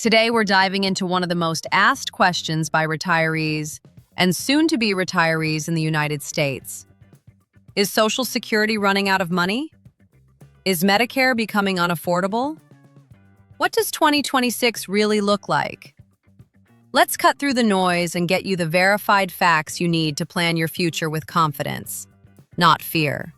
Today, we're diving into one of the most asked questions by retirees and soon-to-be retirees in the United States. Is Social Security running out of money? Is Medicare becoming unaffordable? What does 2026 really look like? Let's cut through the noise and get you the verified facts you need to plan your future with confidence, not fear.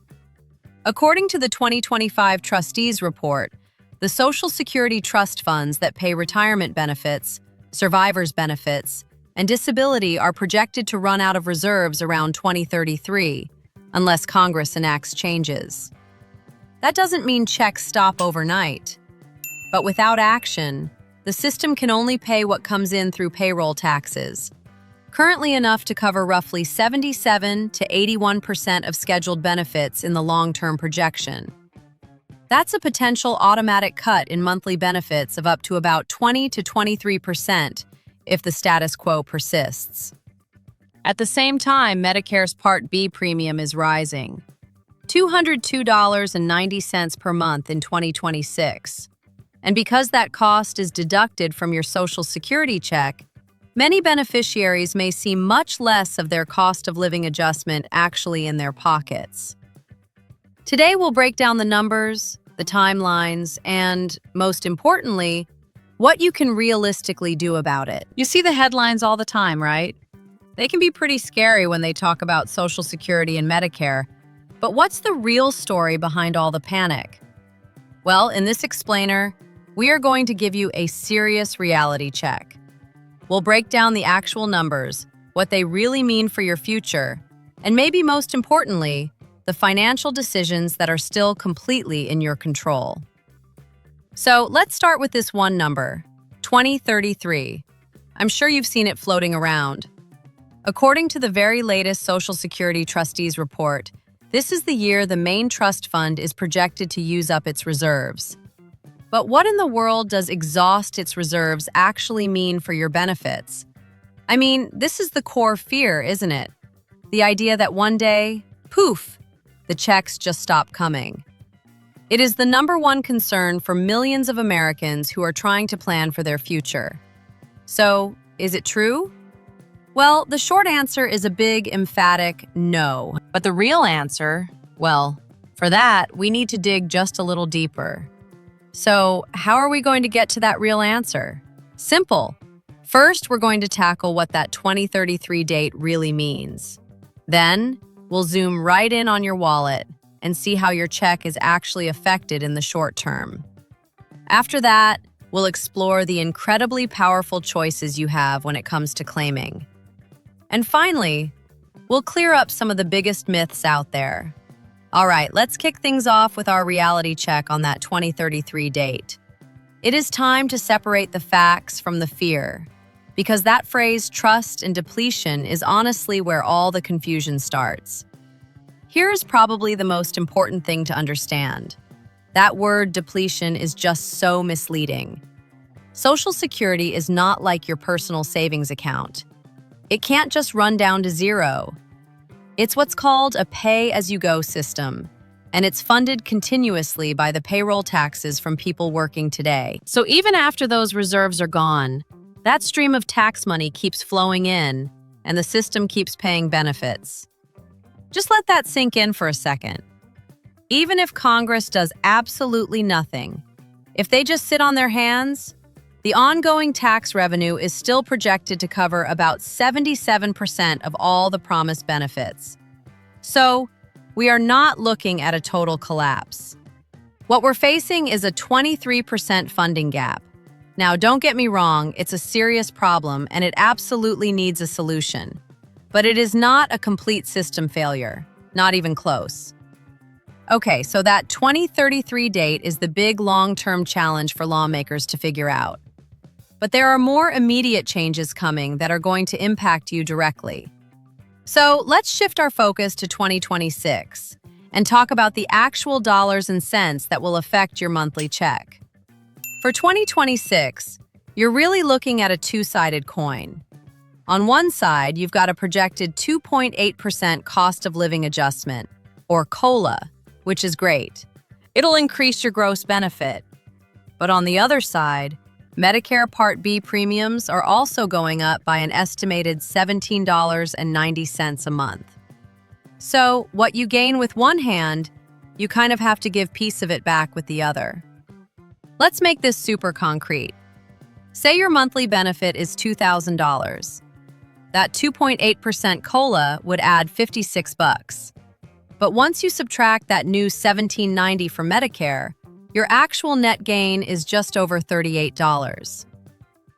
According to the 2025 Trustees Report, the Social Security trust funds that pay retirement benefits, survivors' benefits, and disability are projected to run out of reserves around 2033, unless Congress enacts changes. That doesn't mean checks stop overnight. But without action, the system can only pay what comes in through payroll taxes, currently enough to cover roughly 77 to 81% of scheduled benefits in the long-term projection. That's a potential automatic cut in monthly benefits of up to about 20 to 23% if the status quo persists. At the same time, Medicare's Part B premium is rising, $202.90 per month in 2026. And because that cost is deducted from your Social Security check, many beneficiaries may see much less of their cost of living adjustment actually in their pockets. Today, we'll break down the numbers, the timelines, and, most importantly, what you can realistically do about it. You see the headlines all the time, right? They can be pretty scary when they talk about Social Security and Medicare, but what's the real story behind all the panic? Well, in this explainer, we are going to give you a serious reality check. We'll break down the actual numbers, what they really mean for your future, and maybe most importantly, the financial decisions that are still completely in your control. So let's start with this one number, 2033. I'm sure you've seen it floating around. According to the very latest Social Security Trustees Report, this is the year the main trust fund is projected to use up its reserves. But what in the world does exhaust its reserves actually mean for your benefits? I mean, this is the core fear, isn't it? The idea that one day, poof, the checks just stop coming. It is the number one concern for millions of Americans who are trying to plan for their future. So, is it true? Well, the short answer is a big, emphatic no. But the real answer, well, for that, we need to dig just a little deeper. So, how are we going to get to that real answer? Simple. First, we're going to tackle what that 2033 date really means. Then, we'll zoom right in on your wallet and see how your check is actually affected in the short term. After that, we'll explore the incredibly powerful choices you have when it comes to claiming. And finally, we'll clear up some of the biggest myths out there. All right, let's kick things off with our reality check on that 2033 date. It is time to separate the facts from the fear, because that phrase, trust and depletion, is honestly where all the confusion starts. Here is probably the most important thing to understand. That word depletion is just so misleading. Social Security is not like your personal savings account. It can't just run down to zero. It's what's called a pay-as-you-go system, and it's funded continuously by the payroll taxes from people working today. So even after those reserves are gone, that stream of tax money keeps flowing in, and the system keeps paying benefits. Just let that sink in for a second. Even if Congress does absolutely nothing, if they just sit on their hands, the ongoing tax revenue is still projected to cover about 77% of all the promised benefits. So, we are not looking at a total collapse. What we're facing is a 23% funding gap. Now, don't get me wrong, it's a serious problem and it absolutely needs a solution. But it is not a complete system failure, not even close. Okay, so that 2033 date is the big long-term challenge for lawmakers to figure out. But there are more immediate changes coming that are going to impact you directly. So let's shift our focus to 2026 and talk about the actual dollars and cents that will affect your monthly check. For 2026, you're really looking at a two-sided coin. On one side, you've got a projected 2.8% cost of living adjustment, or COLA, which is great. It'll increase your gross benefit. But on the other side, Medicare Part B premiums are also going up by an estimated $17.90 a month. So, what you gain with one hand, you kind of have to give piece of it back with the other. Let's make this super concrete. Say your monthly benefit is $2,000. That 2.8% COLA would add $56. But once you subtract that new $17.90 from Medicare, your actual net gain is just over $38.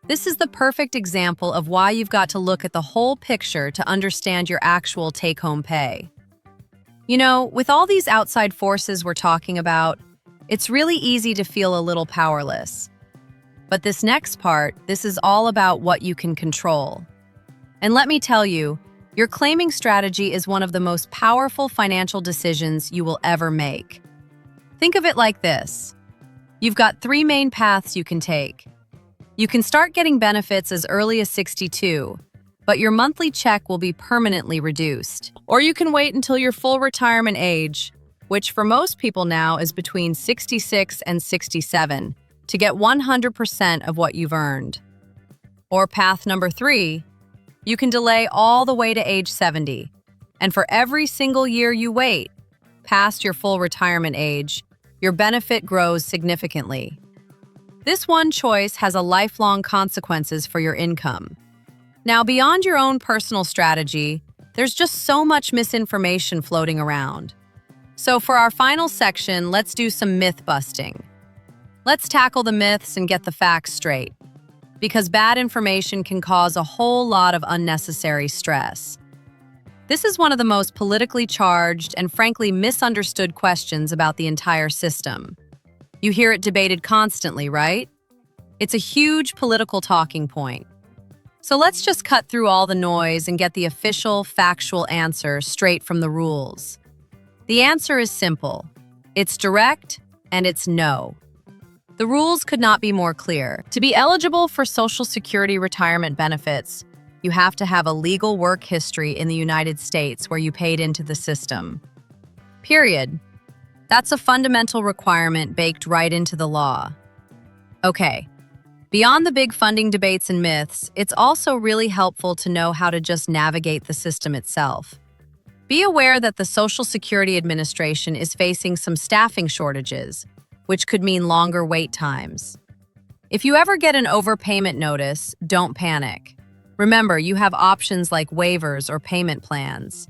This is the perfect example of why you've got to look at the whole picture to understand your actual take-home pay. You know, with all these outside forces we're talking about, it's really easy to feel a little powerless. But this next part, this is all about what you can control. And let me tell you, your claiming strategy is one of the most powerful financial decisions you will ever make. Think of it like this. You've got three main paths you can take. You can start getting benefits as early as 62, but your monthly check will be permanently reduced. Or you can wait until your full retirement age, which for most people now is between 66 and 67, to get 100% of what you've earned. Or path number 3, you can delay all the way to age 70, and for every single year you wait, past your full retirement age, your benefit grows significantly. This one choice has a lifelong consequences for your income. Now, beyond your own personal strategy, there's just so much misinformation floating around. So for our final section, let's do some myth busting. Let's tackle the myths and get the facts straight, because bad information can cause a whole lot of unnecessary stress. This is one of the most politically charged and frankly misunderstood questions about the entire system. You hear it debated constantly, right? It's a huge political talking point. So let's just cut through all the noise and get the official, factual answer straight from the rules. The answer is simple. It's direct, and it's no. The rules could not be more clear. To be eligible for Social Security retirement benefits, you have to have a legal work history in the United States where you paid into the system. Period. That's a fundamental requirement baked right into the law. Okay. Beyond the big funding debates and myths, it's also really helpful to know how to just navigate the system itself. Be aware that the Social Security Administration is facing some staffing shortages, which could mean longer wait times. If you ever get an overpayment notice, don't panic. Remember, you have options like waivers or payment plans.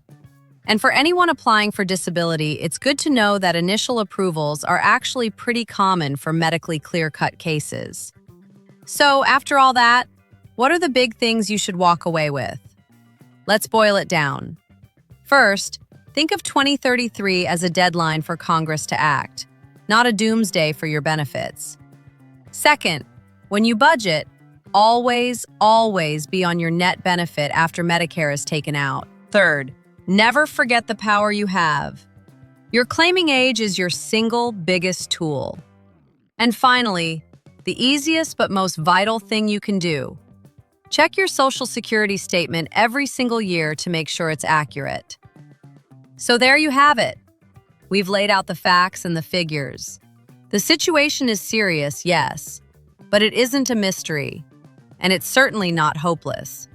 And for anyone applying for disability, it's good to know that initial approvals are actually pretty common for medically clear-cut cases. So, after all that, what are the big things you should walk away with? Let's boil it down. First, think of 2033 as a deadline for Congress to act, not a doomsday for your benefits. Second, when you budget, always be on your net benefit after Medicare is taken out. Third, never forget the power you have. Your claiming age is your single biggest tool. And finally, the easiest but most vital thing you can do. Check your Social Security statement every single year to make sure it's accurate. So there you have it. We've laid out the facts and the figures. The situation is serious, yes, but it isn't a mystery, and it's certainly not hopeless.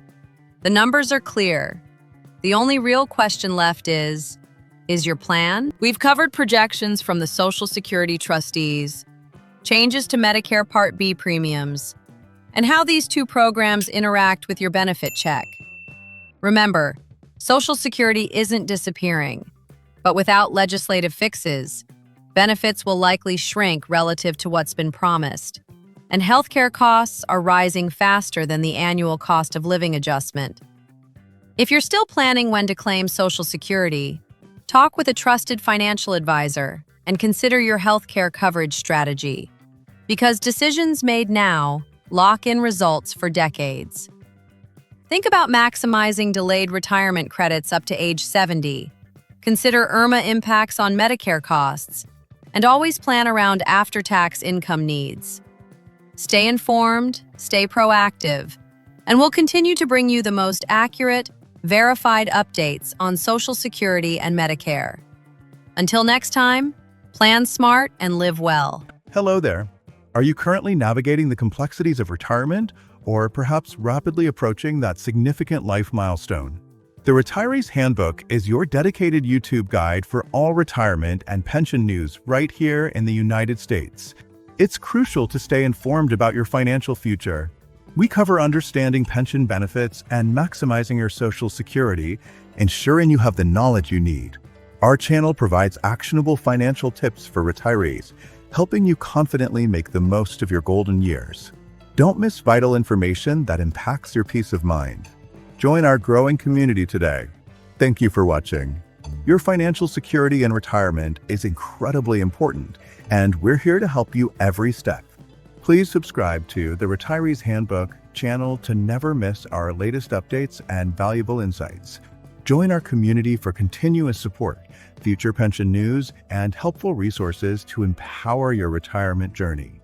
The numbers are clear. The only real question left is your plan? We've covered projections from the Social Security Trustees, changes to Medicare Part B premiums, and how these two programs interact with your benefit check. Remember, Social Security isn't disappearing, but without legislative fixes, benefits will likely shrink relative to what's been promised, and healthcare costs are rising faster than the annual cost of living adjustment. If you're still planning when to claim Social Security, talk with a trusted financial advisor and consider your healthcare coverage strategy, because decisions made now lock in results for decades. Think about maximizing delayed retirement credits up to age 70. Consider IRMA impacts on Medicare costs, and always plan around after-tax income needs. Stay informed, stay proactive, and we'll continue to bring you the most accurate, verified updates on Social Security and Medicare. Until next time, plan smart and live well. Hello there. Are you currently navigating the complexities of retirement, or perhaps rapidly approaching that significant life milestone? The Retiree's Handbook is your dedicated YouTube guide for all retirement and pension news right here in the United States. It's crucial to stay informed about your financial future. We cover understanding pension benefits and maximizing your Social Security, ensuring you have the knowledge you need. Our channel provides actionable financial tips for retirees, helping you confidently make the most of your golden years. Don't miss vital information that impacts your peace of mind. Join our growing community today. Thank you for watching. Your financial security in retirement is incredibly important, and we're here to help you every step. Please subscribe to the Retiree's Handbook channel to never miss our latest updates and valuable insights. Join our community for continuous support, future pension news, and helpful resources to empower your retirement journey.